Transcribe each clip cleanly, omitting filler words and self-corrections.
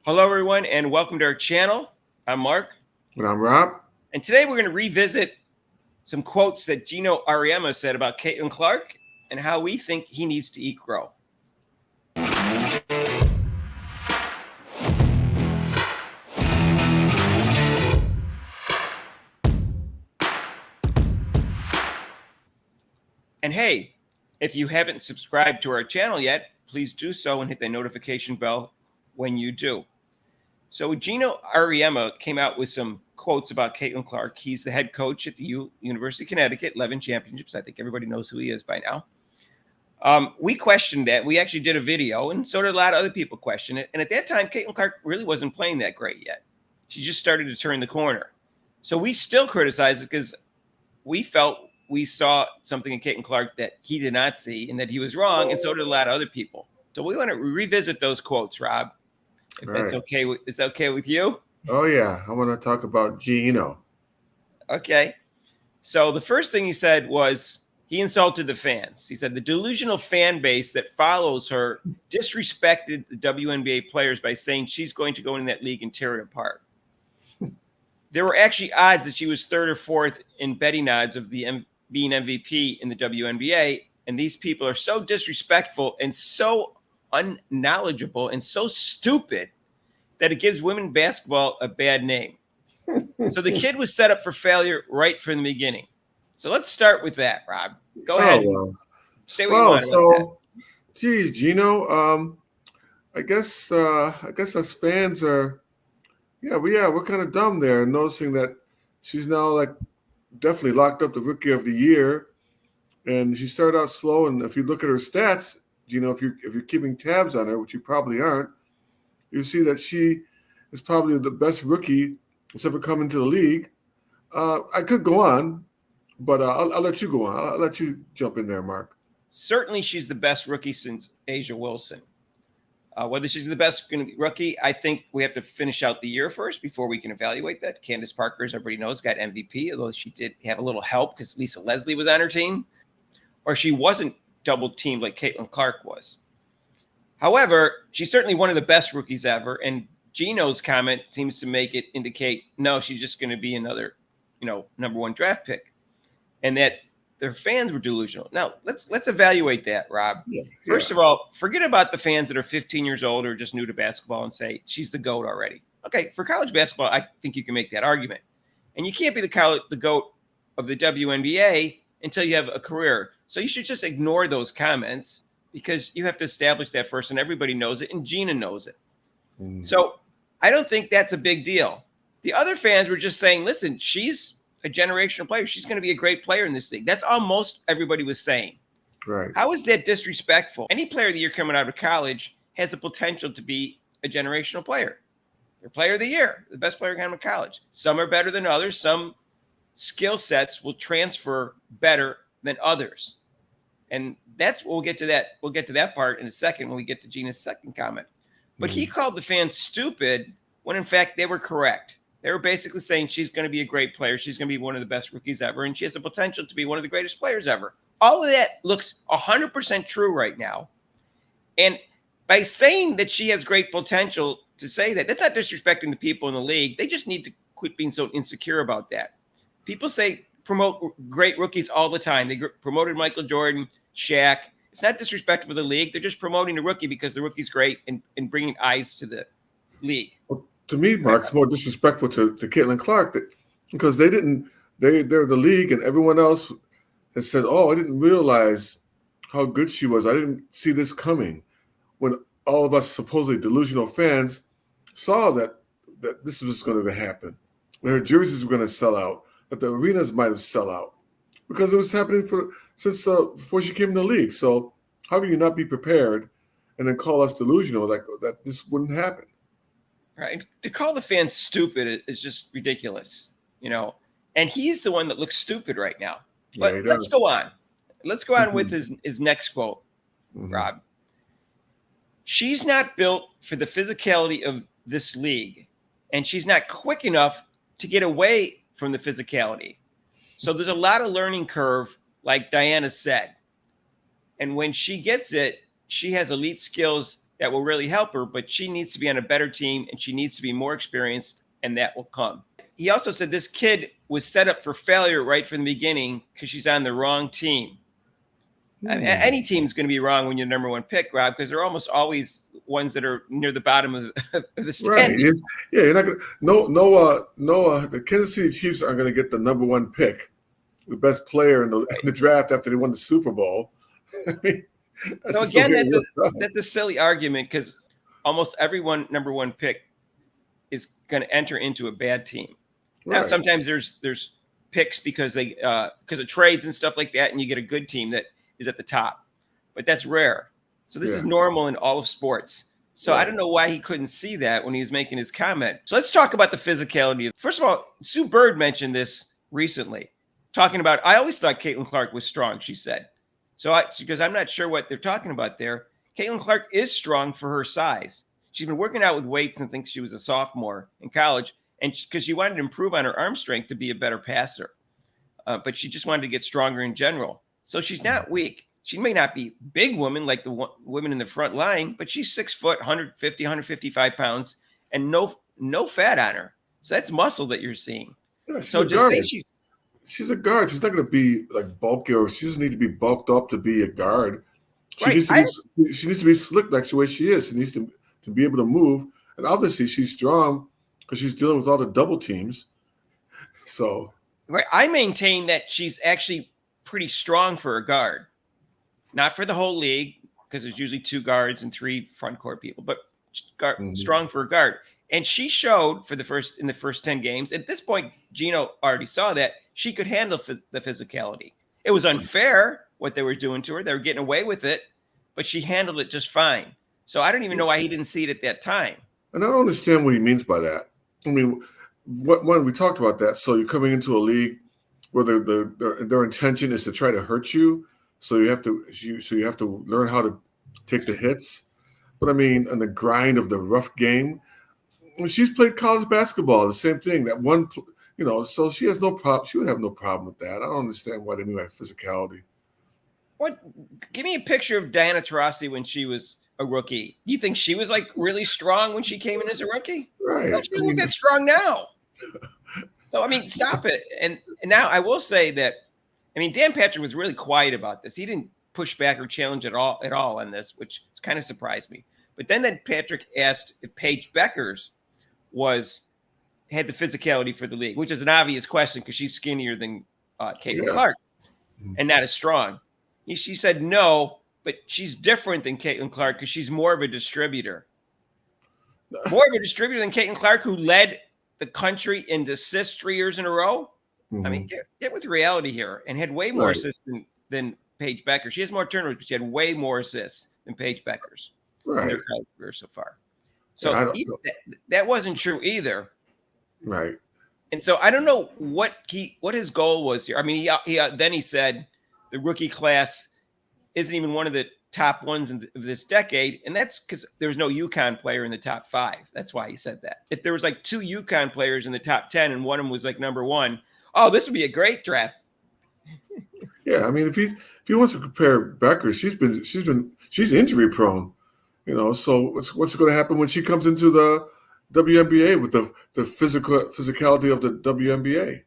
Hello, everyone, and welcome to our channel. I'm Mark, And I'm Rob. and today we're going to revisit some quotes that Geno Auriemma said about Caitlin Clark and how we think he needs to eat crow. And hey, if you haven't subscribed to our channel yet, please do so and hit the notification bell when you do. So Geno Auriemma came out with some quotes about Caitlin Clark. He's the head coach at the University of Connecticut, 11 championships. I think everybody knows who he is by now. We questioned that. We actually did a video, and so did a lot of other people question it. And at that time, Caitlin Clark really wasn't playing that great yet. She just started to turn the corner. So we still criticized it because we felt we saw something in Caitlin Clark that he did not see and that he was wrong, and so did a lot of other people. So we want to revisit those quotes, Rob. If that's okay. Is that okay with you? Oh, yeah. I want to talk about Geno. Okay. So the first thing he said was he insulted the fans. He said the delusional fan base that follows her disrespected the WNBA players by saying she's going to go in that league and tear it apart. There were actually odds that she was third or fourth in betting odds of being MVP in the WNBA. And these people are so disrespectful and so unknowledgeable and so stupid that it gives women basketball a bad name. So the kid was set up for failure right from the beginning. So let's start with that, Rob. Go ahead. Well. Say what you want about that. Geez, Geno. I guess us fans are, we're kind of dumb there, noticing that she's now like definitely locked up the Rookie of the Year, and she started out slow. And if you look at her stats, Geno, if you're keeping tabs on her, which you probably aren't, you see that she is probably the best rookie that's ever come into the league. I could go on, but I'll let you go on. I'll let you jump in there, Mark. Certainly, she's the best rookie since Asia Wilson. Whether she's the best rookie, I think we have to finish out the year first before we can evaluate that. Candace Parker, as everybody knows, got MVP, although she did have a little help because Lisa Leslie was on her team, or she wasn't double teamed like Caitlin Clark was. However, she's certainly one of the best rookies ever, and Geno's comment seems to make it indicate, no, she's just going to be another, number one draft pick, and that their fans were delusional. Now, let's evaluate that, Rob. First of all, forget about the fans that are 15 years old or just new to basketball and say she's the GOAT already. Okay, for college basketball, I think you can make that argument. And you can't be the GOAT of the WNBA until you have a career. So you should just ignore those comments because you have to establish that first, and everybody knows it, and Geno knows it. So I don't think that's a big deal. The other fans were just saying, listen, she's a generational player. She's going to be a great player in this league. That's all most everybody was saying. Right. How is that disrespectful? Any player of the year coming out of college has the potential to be a generational player. Your player of the year, the best player coming out of college. Some are better than others. Some skill sets will transfer better than others. And we'll get to that. We'll get to that part in a second when we get to Gina's second comment. But he called the fans stupid when, in fact, they were correct. They were basically saying she's going to be a great player. She's going to be one of the best rookies ever, and she has the potential to be one of the greatest players ever. All of that looks 100% true right now. And by saying that she has great potential to say that, that's not disrespecting the people in the league. They just need to quit being so insecure about that. People promote great rookies all the time. They promoted Michael Jordan, Shaq. It's not disrespectful for the league. They're just promoting the rookie because the rookie's great and bringing eyes to the league. Well, to me, Mark, it's more disrespectful to Caitlin Clark because they're the league, and everyone else has said, oh, I didn't realize how good she was. I didn't see this coming. When all of us supposedly delusional fans saw that this was going to happen, that her jerseys were going to sell out, that the arenas might have sell out, because it was happening since before she came in the league. So how can you not be prepared and then call us delusional that this wouldn't happen? Right. To call the fans stupid is just ridiculous, and he's the one that looks stupid right now. But let's go on. Let's go on with his next quote, Rob. She's not built for the physicality of this league, and she's not quick enough to get away from the physicality. So there's a lot of learning curve, like Diana said. And when she gets it, she has elite skills that will really help her, but she needs to be on a better team and she needs to be more experienced, and that will come. He also said this kid was set up for failure right from the beginning because she's on the wrong team. I mean, any team's going to be wrong when you're the number one pick, Rob, because they're almost always ones that are near the bottom of the standings. Right. Yeah, you're not gonna, the Kansas City Chiefs aren't going to get the number one pick, the best player in the draft after they won the Super Bowl. I mean, so again, that's a silly argument because almost every number one pick is going to enter into a bad team. Right. Now, sometimes there's picks because of trades and stuff like that, and you get a good team that is at the top, but that's rare. So this is normal in all of sports. So I don't know why he couldn't see that when he was making his comment. So let's talk about the physicality. First of all, Sue Bird mentioned this recently, talking about, I always thought Caitlin Clark was strong, she said. She goes, I'm not sure what they're talking about there. Caitlin Clark is strong for her size. She's been working out with weights and thinks she was a sophomore in college, and because she wanted to improve on her arm strength to be a better passer. But she just wanted to get stronger in general. So she's not weak. She may not be big woman like the women in the front line, but she's 6 foot, 150, 155 pounds, and no fat on her. So that's muscle that you're seeing. Yeah, so just say she's a guard. She's not going to be like bulky, or she doesn't need to be bulked up to be a guard. She needs to be slick like the way she is. She needs to be able to move. And obviously she's strong because she's dealing with all the double teams. So I maintain that she's actually pretty strong for a guard. Not for the whole league, because there's usually 2 guards and 3 front court people, but strong for a guard. And she showed in the first 10 games. At this point, Geno already saw that she could handle the physicality. It was unfair what they were doing to her. They were getting away with it, but she handled it just fine. So I don't even know why he didn't see it at that time. And I don't understand what he means by that. I mean, when we talked about that, so you're coming into a league where their intention is to try to hurt you. So you have to learn how to take the hits. But I mean, on the grind of the rough game, she's played college basketball, the same thing. That one, so she has no problem. She would have no problem with that. I don't understand why they mean by physicality. Give me a picture of Diana Taurasi when she was a rookie. Do you think she was like really strong when she came in as a rookie? Right. She look that strong now. So I mean, stop it. And now I will say that. I mean, Dan Patrick was really quiet about this. He didn't push back or challenge at all on this, which kind of surprised me. But then Patrick asked if Paige Beckers had the physicality for the league, which is an obvious question because she's skinnier than Caitlin Clark and not as strong. She said no, but she's different than Caitlin Clark because she's more of a distributor. More of a distributor than Caitlin Clark, who led the country in assists 3 years in a row. I mean, get with reality here, and had way more assists than Paige Becker. She has more turnovers, but she had way more assists than Paige Beckers in their college career so far. So that wasn't true either. Right. And so I don't know what his goal was here. I mean, he said the rookie class isn't even one of the top ones of this decade, and that's because there was no UConn player in the top 5. That's why he said that. If there was like 2 UConn players in the top 10 and one of them was like number 1, this would be a great draft. Yeah, I mean, if he wants to compare Becker, she's injury prone, So what's going to happen when she comes into the WNBA with the physicality of the WNBA?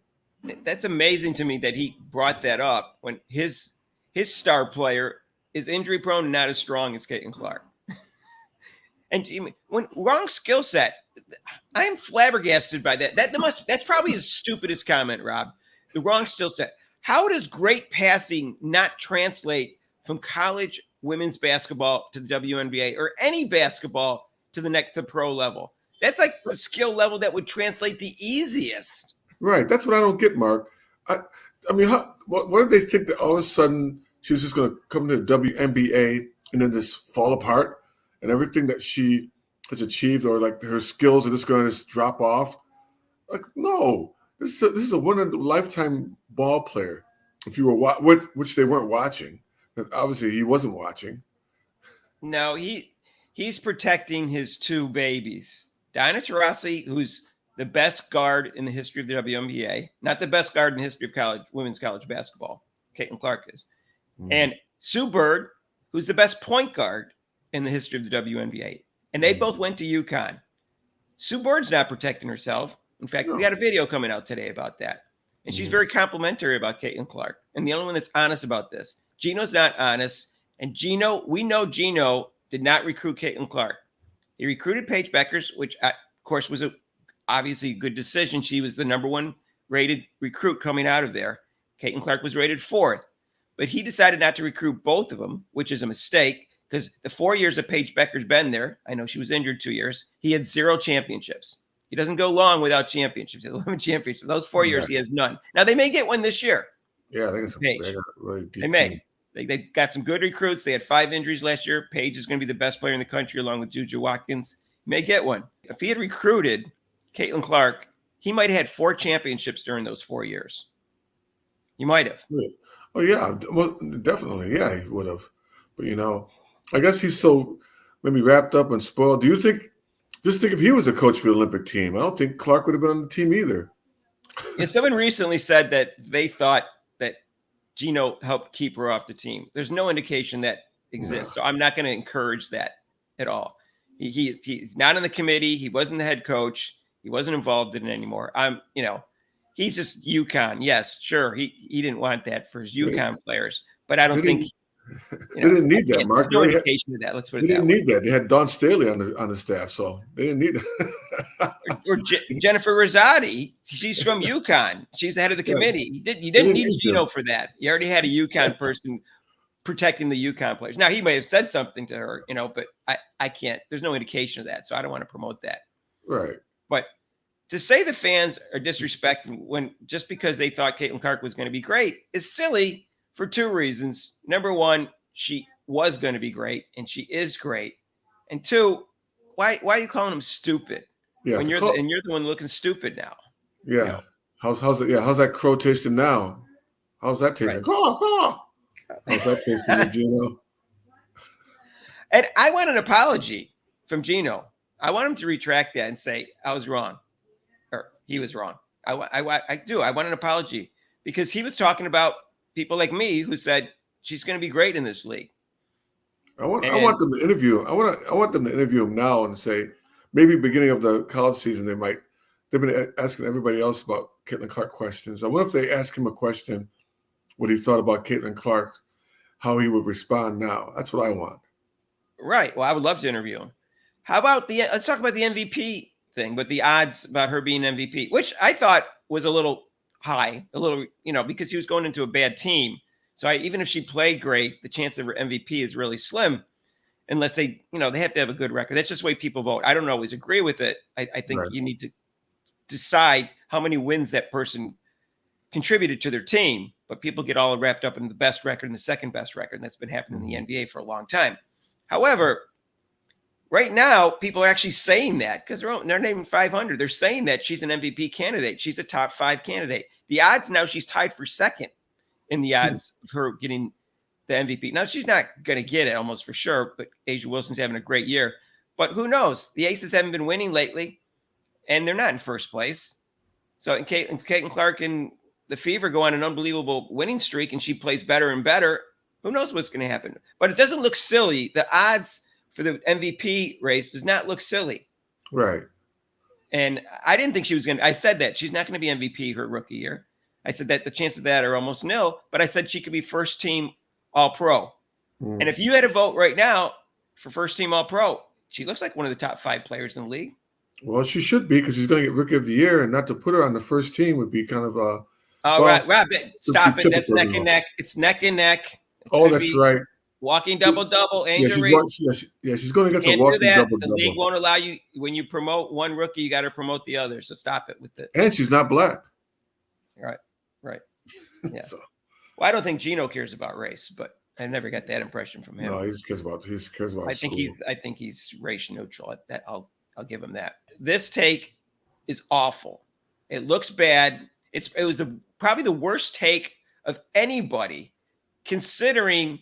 That's amazing to me that he brought that up when his star player is injury prone and not as strong as Caitlin Clark. And when wrong skill set, I am flabbergasted by that. That's probably his stupidest comment, Rob. The wrong skill set. How does great passing not translate from college women's basketball to the WNBA or any basketball to the pro level? That's like the skill level that would translate the easiest. Right. That's what I don't get, Mark. I mean, what did they think that all of a sudden she was just going to come to the WNBA and then just fall apart and everything that she has achieved or like her skills are just going to just drop off? Like, no. This is a one-in-a-lifetime ball player. If you were which they weren't watching, and obviously he wasn't watching. No, he's protecting his 2 babies. Diana Taurasi, who's the best guard in the history of the WNBA, not the best guard in the history of women's college basketball. Caitlin Clark is, and Sue Bird, who's the best point guard in the history of the WNBA. And they both went to UConn. Sue Bird's not protecting herself. In fact, we got a video coming out today about that. And she's very complimentary about Caitlin Clark. And the only one that's honest about this. Geno's not honest. And Geno, we know Geno did not recruit Caitlin Clark. He recruited Paige Beckers, which, of course, was obviously a good decision. She was the number one rated recruit coming out of there. Caitlin Clark was rated 4th. But he decided not to recruit both of them, which is a mistake because the 4 years that Paige Becker's been there, I know she was injured 2 years, he had 0 championships. He doesn't go long without championships. He has 11 championships. Those 4 years, he has none. Now, they may get one this year. Yeah, I think it's they got really deep. They may. They got some good recruits. They had 5 injuries last year. Paige is going to be the best player in the country along with Juju Watkins. He may get one. If he had recruited Caitlin Clark, he might have had 4 championships during those 4 years. He might have. Yeah. Oh, yeah. Well, definitely. Yeah, he would have. But, I guess he's so maybe wrapped up and spoiled. Do you think – just think if he was a coach for the Olympic team, I don't think Clark would have been on the team either. Yeah, someone recently said that they thought that Geno helped keep her off the team. There's no indication that exists. So I'm not going to encourage that at all. He's not in the committee. He wasn't the head coach. He wasn't involved in it anymore. He's just UConn. Yes, sure. He didn't want that for his UConn players, but I don't think they didn't need that, Mark. No indication of that. Let's put it that way. They didn't need that. They had Dawn Staley on the staff, so they didn't need that. or Jennifer Rosati. She's from UConn. She's the head of the committee. You didn't need Geno for that. You already had a UConn person protecting the UConn players. Now, he may have said something to her, but I can't. There's no indication of that, so I don't want to promote that. Right. But to say the fans are disrespecting when just because they thought Caitlin Clark was going to be great is silly for 2 reasons. Number one, she was going to be great, and she is great. And 2, why are you calling them stupid? Yeah, when you're the one looking stupid now. Yeah. How's that crow tasting now? How's that tasting? Caw. How's that tasting, Geno? And I want an apology from Geno. I want him to retract that and say I was wrong, or he was wrong. I do. I want an apology because he was talking about people like me who said she's going to be great in this league. I want them to interview. I want them to interview him now and say maybe beginning of the college season they've been asking everybody else about Caitlin Clark questions. I wonder if they ask him a question, what he thought about Caitlin Clark, how he would respond now. That's what I want. Right. Well, I would love to interview him. How about let's talk about the MVP thing, but the odds about her being MVP, which I thought was a little high, because he was going into a bad team. So even if she played great, the chance of her MVP is really slim unless they have to have a good record. That's just the way people vote. I don't always agree with it. I think you need to decide how many wins that person contributed to their team, but people get all wrapped up in the best record and the second best record. And that's been happening in the NBA for a long time. However, right now, people are actually saying that because they're naming 500. They're saying that she's an MVP candidate. She's a top 5 candidate. The odds now she's tied for second in the odds of her getting the MVP. Now, she's not going to get it almost for sure, but A'ja Wilson's having a great year. But who knows? The Aces haven't been winning lately, and they're not in first place. So Caitlin Clark and the Fever go on an unbelievable winning streak, and she plays better and better. Who knows what's going to happen? But it doesn't look silly. The odds for the MVP race does not look silly. Right. And I didn't think she was going to – I said that. She's not going to be MVP her rookie year. I said that the chances of that are almost nil, but I said she could be first team All-Pro. And if you had a vote right now for first team All-Pro, she looks like one of the top 5 players in the league. Well, she should be because she's going to get Rookie of the Year, and not to put her on the first team would be kind of Rob, stop it. That's neck and neck. It's neck and neck. Oh, that's right. Walking double-double. She's going against a walking double-double. The league won't allow you – when you promote one rookie, you got to promote the other. So stop it with it. And she's not black. Right. Yeah. Well, I don't think Geno cares about race, but I never got that impression from him. No, he just cares about I think he's race neutral. That I'll give him that. This take is awful. It looks bad. It was probably the worst take of anybody, considering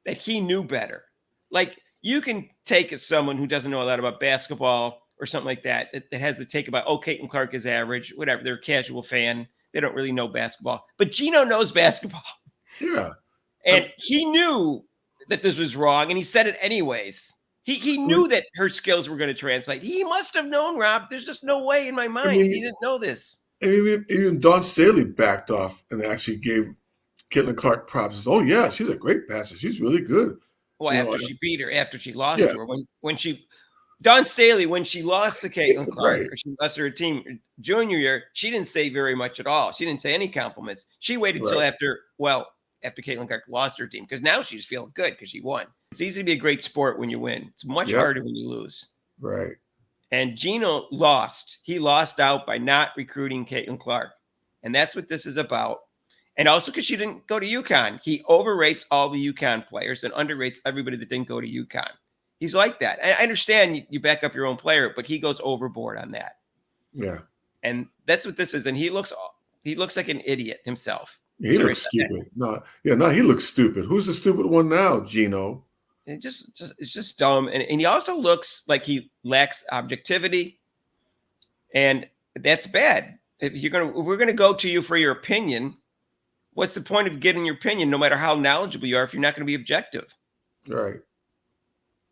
that he knew better. Like, you can take as someone who doesn't know a lot about basketball or something like that has the take about, Caitlin Clark is average, whatever. They're a casual fan. They don't really know basketball. But Geno knows basketball. Yeah. And he knew that this was wrong, and he said it anyways. He knew that her skills were going to translate. He must have known, Rob. There's just no way in my mind he didn't know this. Even Dawn Staley backed off and actually gave Caitlin Clark props. Oh yeah, she's a great passer. She's really good. Well, after she beat her, after she lost to her, when she Dawn Staley, when she lost to Caitlin Clark, or she lost to her team junior year, she didn't say very much at all. She didn't say any compliments. She waited till after Caitlin Clark lost her team, because now she's feeling good because she won. It's easy to be a great sport when you win. It's much harder when you lose. Right. And Geno lost. He lost out by not recruiting Caitlin Clark. And that's what this is about. And also because she didn't go to UConn. He overrates all the UConn players and underrates everybody that didn't go to UConn. He's like that. I understand you back up your own player, but he goes overboard on that. Yeah. And that's what this is. And he looks like an idiot himself. He looks stupid. He looks stupid. Who's the stupid one now, Geno? It's just dumb. And he also looks like he lacks objectivity. And that's bad. If we're gonna go to you for your opinion, what's the point of getting your opinion, no matter how knowledgeable you are, if you're not going to be objective? Right.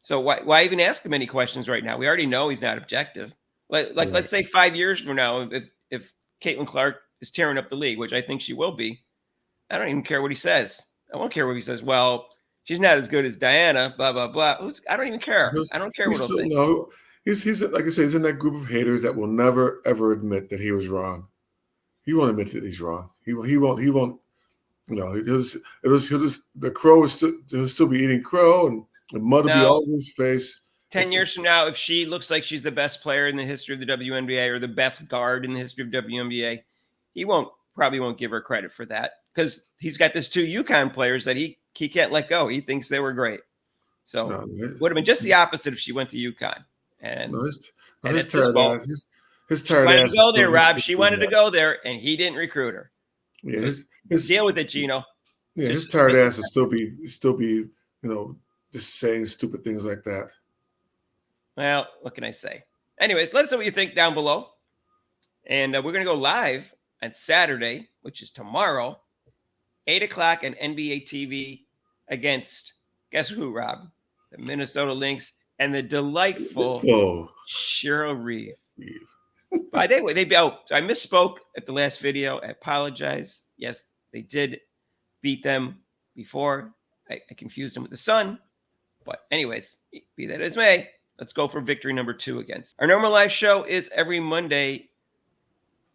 So why even ask him any questions right now? We already know he's not objective. Let's say 5 years from now, if Caitlin Clark is tearing up the league, which I think she will be, I don't even care what he says. I won't care what he says. Well, she's not as good as Diana, blah, blah, blah. I don't even care. I don't care what he'll think. No, he's like I said, he's in that group of haters that will never, ever admit that he was wrong. He won't admit that he's wrong. He won't. The crow he'll still be eating crow, and the mud will be all over his face. 10 years from now, if she looks like she's the best player in the history of the WNBA or the best guard in the history of WNBA, he probably won't give her credit for that, because he's got this 2 UConn players that he can't let go. He thinks they were great. So it would have been just the opposite if she went to UConn. And his tired ass. His tired ass. She wanted to go there, Rob. She wanted to go there, and he didn't recruit her. Yeah, so deal with it, Geno. Yeah, his tired ass will still be, just saying stupid things like that. Well, what can I say? Anyways, let us know what you think down below. And we're going to go live on Saturday, which is tomorrow, 8 o'clock on NBA TV against, guess who, Rob? The Minnesota Lynx and the delightful Cheryl Reeve. By the way, I misspoke at the last video. I apologize. Yes, they did beat them before. I confused them with the Sun. But anyways, be that as may, let's go for victory number 2 against. Our normal live show is every Monday,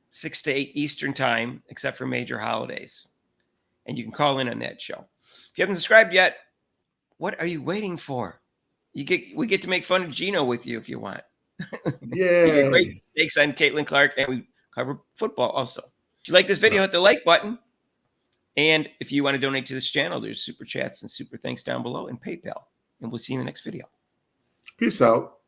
6 to 8 Eastern time, except for major holidays. And you can call in on that show. If you haven't subscribed yet, what are you waiting for? We get to make fun of Geno with you if you want. Yeah. Great takes on Caitlin Clark, and we cover football also. If you like this video, hit the like button. And if you want to donate to this channel, there's super chats and super thanks down below and PayPal. And we'll see you in the next video. Peace out.